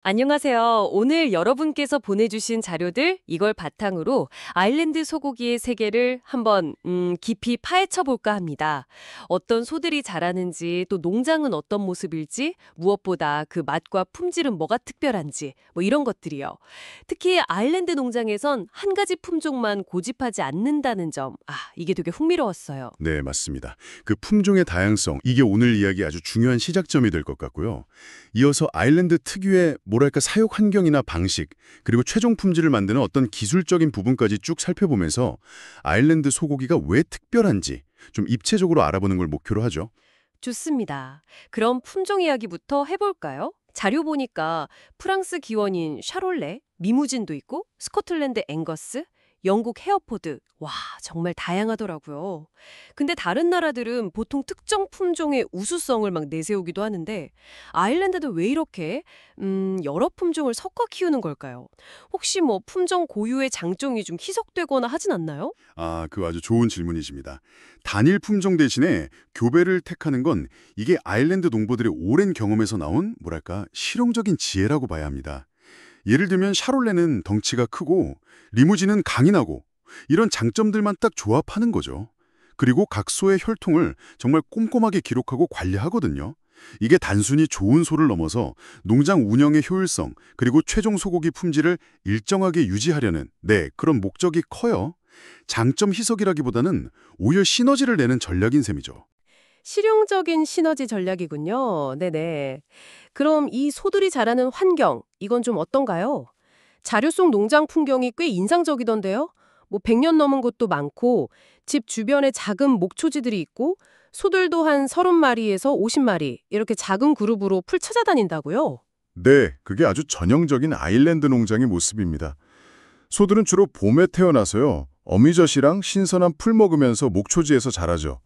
안녕하세요. 오늘 여러분께서 보내주신 자료들, 이걸 바탕으로 아일랜드 소고기의 세계를 한번 깊이 파헤쳐 볼까 합니다. 어떤 소들이 자라는지, 또 농장은 어떤 모습일지, 무엇보다 그 맛과 품질은 뭐가 특별한지, 뭐 이런 것들이요. 특히 아일랜드 농장에선 한 가지 품종만 고집하지 않는다는 점, 이게 되게 흥미로웠어요. 네, 맞습니다. 그 품종의 다양성, 이게 오늘 이야기 아주 중요한 시작점이 될 것 같고요. 이어서 아일랜드 특유의 뭐랄까 사육 환경이나 방식, 그리고 최종 품질을 만드는 어떤 기술적인 부분까지 쭉 살펴보면서 아일랜드 소고기가 왜 특별한지 좀 입체적으로 알아보는 걸 목표로 하죠. 좋습니다. 그럼 품종 이야기부터 해볼까요? 자료 보니까 프랑스 기원인 샤롤레, 미무진도 있고 스코틀랜드 앵거스, 영국 헤어포드. 와, 정말 다양하더라고요. 근데 다른 나라들은 보통 특정 품종의 우수성을 막 내세우기도 하는데 아일랜드도 왜 이렇게 여러 품종을 섞어 키우는 걸까요? 혹시 뭐 품종 고유의 장점이 좀 희석되거나 하진 않나요? 그 아주 좋은 질문이십니다. 단일 품종 대신에 교배를 택하는 건 이게 아일랜드 농부들의 오랜 경험에서 나온 뭐랄까 실용적인 지혜라고 봐야 합니다. 예를 들면 샤롤레는 덩치가 크고 리무진은 강인하고 이런 장점들만 딱 조합하는 거죠. 그리고 각 소의 혈통을 정말 꼼꼼하게 기록하고 관리하거든요. 이게 단순히 좋은 소를 넘어서 농장 운영의 효율성 그리고 최종 소고기 품질을 일정하게 유지하려는 그런 목적이 커요. 장점 희석이라기보다는 오히려 시너지를 내는 전략인 셈이죠. 실용적인 시너지 전략이군요. 네네. 그럼 이 소들이 자라는 환경, 이건 좀 어떤가요? 자료 속 농장 풍경이 꽤 인상적이던데요. 뭐 100년 넘은 곳도 많고 집 주변에 작은 목초지들이 있고 소들도 한 30마리에서 50마리 이렇게 작은 그룹으로 풀 찾아다닌다고요? 네, 그게 아주 전형적인 아일랜드 농장의 모습입니다. 소들은 주로 봄에 태어나서요. 어미젖이랑 신선한 풀 먹으면서 목초지에서 자라죠.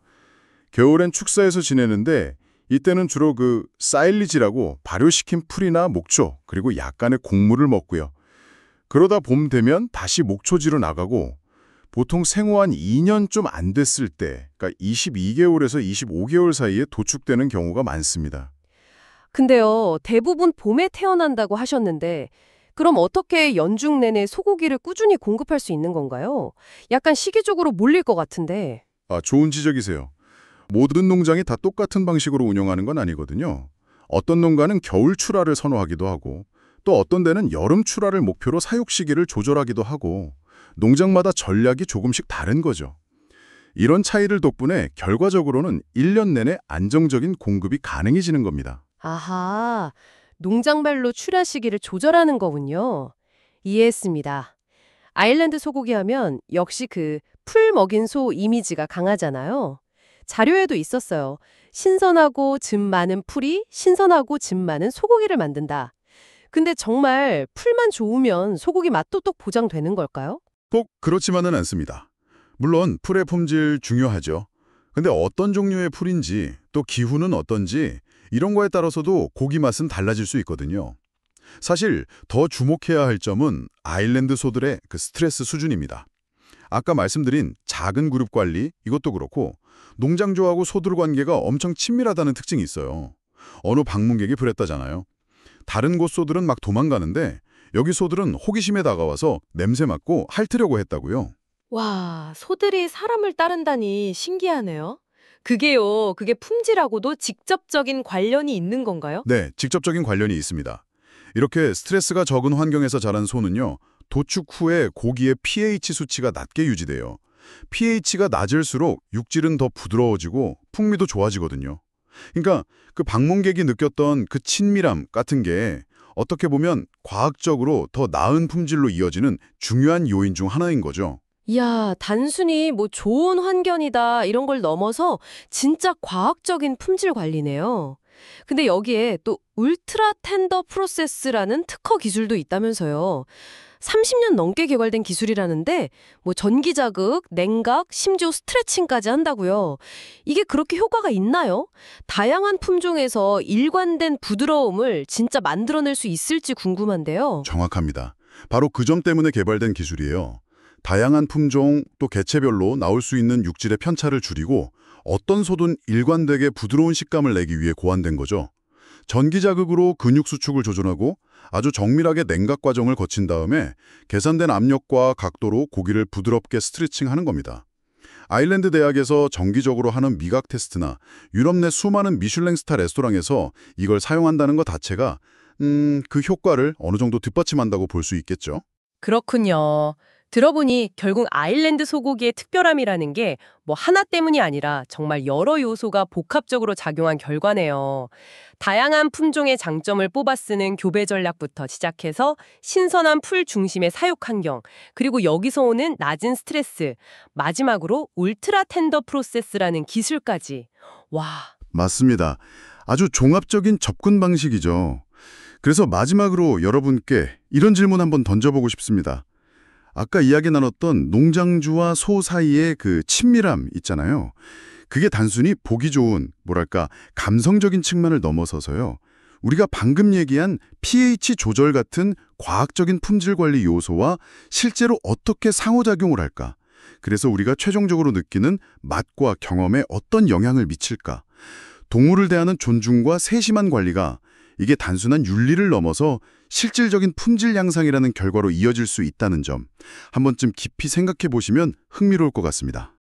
겨울엔 축사에서 지내는데 이때는 주로 그 사일리지라고 발효시킨 풀이나 목초 그리고 약간의 곡물을 먹고요. 그러다 봄 되면 다시 목초지로 나가고 보통 생후 한 2년 좀 안 됐을 때 그러니까 22개월에서 25개월 사이에 도축되는 경우가 많습니다. 근데요, 대부분 봄에 태어난다고 하셨는데 그럼 어떻게 연중 내내 소고기를 꾸준히 공급할 수 있는 건가요? 약간 시기적으로 몰릴 것 같은데. 좋은 지적이세요. 모든 농장이 다 똑같은 방식으로 운영하는 건 아니거든요. 어떤 농가는 겨울 출하를 선호하기도 하고 또 어떤 데는 여름 출하를 목표로 사육 시기를 조절하기도 하고 농장마다 전략이 조금씩 다른 거죠. 이런 차이를 덕분에 결과적으로는 1년 내내 안정적인 공급이 가능해지는 겁니다. 아하, 농장별로 출하 시기를 조절하는 거군요. 이해했습니다. 아일랜드 소고기 하면 역시 그 풀 먹인 소 이미지가 강하잖아요. 자료에도 있었어요. 신선하고 즙 많은 풀이 신선하고 즙 많은 소고기를 만든다. 근데 정말 풀만 좋으면 소고기 맛도 또 보장되는 걸까요? 꼭 그렇지만은 않습니다. 물론 풀의 품질 중요하죠. 근데 어떤 종류의 풀인지 또 기후는 어떤지 이런 거에 따라서도 고기 맛은 달라질 수 있거든요. 사실 더 주목해야 할 점은 아일랜드 소들의 그 스트레스 수준입니다. 아까 말씀드린 작은 그룹 관리 이것도 그렇고 농장주하고 소들 관계가 엄청 친밀하다는 특징이 있어요. 어느 방문객이 그랬다잖아요. 다른 곳 소들은 막 도망가는데 여기 소들은 호기심에 다가와서 냄새 맡고 핥으려고 했다고요. 와, 소들이 사람을 따른다니 신기하네요. 그게 품질하고도 직접적인 관련이 있는 건가요? 네, 직접적인 관련이 있습니다. 이렇게 스트레스가 적은 환경에서 자란 소는요. 도축 후에 고기의 pH 수치가 낮게 유지돼요. pH가 낮을수록 육질은 더 부드러워지고 풍미도 좋아지거든요. 그러니까 그 방문객이 느꼈던 그 친밀함 같은 게 어떻게 보면 과학적으로 더 나은 품질로 이어지는 중요한 요인 중 하나인 거죠. 이야, 단순히 뭐 좋은 환경이다 이런 걸 넘어서 진짜 과학적인 품질 관리네요. 근데 여기에 또 울트라 텐더 프로세스라는 특허 기술도 있다면서요. 30년 넘게 개발된 기술이라는데 뭐 전기 자극, 냉각, 심지어 스트레칭까지 한다고요. 이게 그렇게 효과가 있나요? 다양한 품종에서 일관된 부드러움을 진짜 만들어낼 수 있을지 궁금한데요. 정확합니다. 바로 그 점 때문에 개발된 기술이에요. 다양한 품종 또 개체별로 나올 수 있는 육질의 편차를 줄이고 어떤 소든 일관되게 부드러운 식감을 내기 위해 고안된 거죠. 전기자극으로 근육 수축을 조절하고 아주 정밀하게 냉각 과정을 거친 다음에 계산된 압력과 각도로 고기를 부드럽게 스트레칭하는 겁니다. 아일랜드 대학에서 정기적으로 하는 미각 테스트나 유럽 내 수많은 미슐랭 스타 레스토랑에서 이걸 사용한다는 것 자체가 그 효과를 어느 정도 뒷받침한다고 볼 수 있겠죠. 그렇군요. 들어보니 결국 아일랜드 소고기의 특별함이라는 게 뭐 하나 때문이 아니라 정말 여러 요소가 복합적으로 작용한 결과네요. 다양한 품종의 장점을 뽑아 쓰는 교배 전략부터 시작해서 신선한 풀 중심의 사육 환경, 그리고 여기서 오는 낮은 스트레스, 마지막으로 울트라 텐더 프로세스라는 기술까지. 와, 맞습니다. 아주 종합적인 접근 방식이죠. 그래서 마지막으로 여러분께 이런 질문 한번 던져보고 싶습니다. 아까 이야기 나눴던 농장주와 소 사이의 그 친밀함 있잖아요. 그게 단순히 보기 좋은, 뭐랄까, 감성적인 측면을 넘어서서요. 우리가 방금 얘기한 pH 조절 같은 과학적인 품질 관리 요소와 실제로 어떻게 상호작용을 할까? 그래서 우리가 최종적으로 느끼는 맛과 경험에 어떤 영향을 미칠까? 동물을 대하는 존중과 세심한 관리가 이게 단순한 윤리를 넘어서 실질적인 품질 향상이라는 결과로 이어질 수 있다는 점, 한 번쯤 깊이 생각해 보시면 흥미로울 것 같습니다.